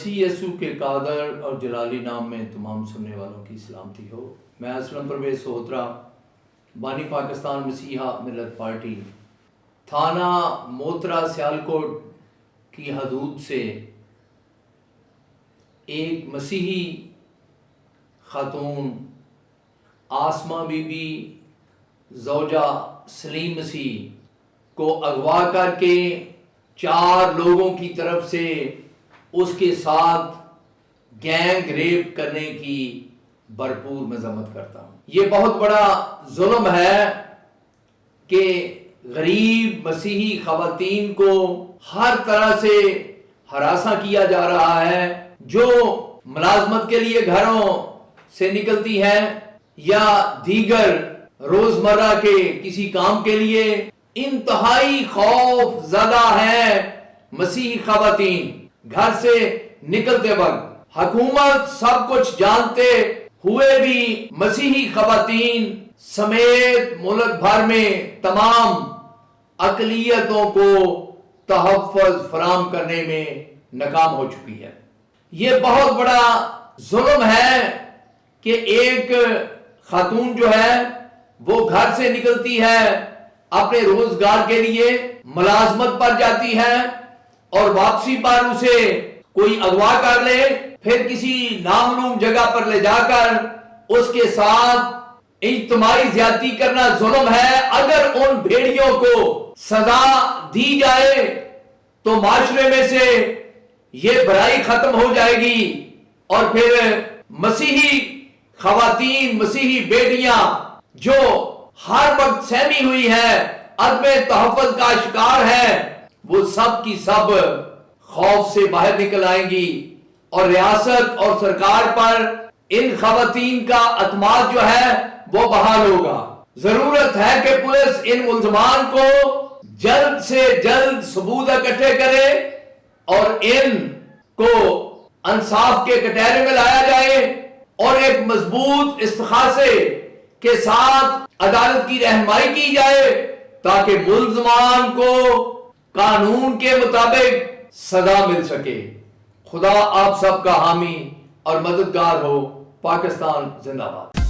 مسیح یسوع کے قادر اور جلالی نام میں تمام سننے والوں کی سلامتی ہو۔ میں اسلم پرویز سہوترا، بانی پاکستان مسیحا ملت پارٹی، تھانہ موترا سیالکوٹ کی حدود سے ایک مسیحی خاتون آسمہ بی بی زوجہ سلیم مسیح کو اغوا کر کے 4 لوگوں کی طرف سے اس کے ساتھ گینگ ریپ کرنے کی بھرپور مذمت کرتا ہوں۔ یہ بہت بڑا ظلم ہے کہ غریب مسیحی خواتین کو ہر طرح سے ہراساں کیا جا رہا ہے، جو ملازمت کے لیے گھروں سے نکلتی ہیں یا دیگر روزمرہ کے کسی کام کے لیے انتہائی خوف زدہ ہیں۔ مسیحی خواتین گھر سے نکلتے وقت حکومت سب کچھ جانتے ہوئے بھی مسیحی خواتین سمیت ملک بھر میں تمام اقلیتوں کو تحفظ فراہم کرنے میں ناکام ہو چکی ہے۔ یہ بہت بڑا ظلم ہے کہ ایک خاتون جو ہے وہ گھر سے نکلتی ہے، اپنے روزگار کے لیے ملازمت پر جاتی ہے اور واپسی پر اسے کوئی اغوا کر لے، پھر کسی نامعلوم جگہ پر لے جا کر اس کے ساتھ اجتماعی زیادتی کرنا ظلم ہے۔ اگر ان بھیڑیوں کو سزا دی جائے تو معاشرے میں سے یہ برائی ختم ہو جائے گی اور پھر مسیحی خواتین، مسیحی بیٹیاں جو ہر وقت سہمی ہوئی ہیں، عدم تحفظ کا شکار ہے، وہ سب کی سب خوف سے باہر نکل آئیں گی اور ریاست اور سرکار پر ان خواتین کا اعتماد جو ہے وہ بحال ہوگا۔ ضرورت ہے کہ پولیس ان ملزمان کو جلد سے جلد ثبوت اکٹھے کرے اور ان کو انصاف کے کٹہرے میں لایا جائے اور ایک مضبوط استغاثے کے ساتھ عدالت کی رہنمائی کی جائے تاکہ ملزمان کو قانون کے مطابق سزا مل سکے۔ خدا آپ سب کا حامی اور مددگار ہو۔ پاکستان زندہ باد۔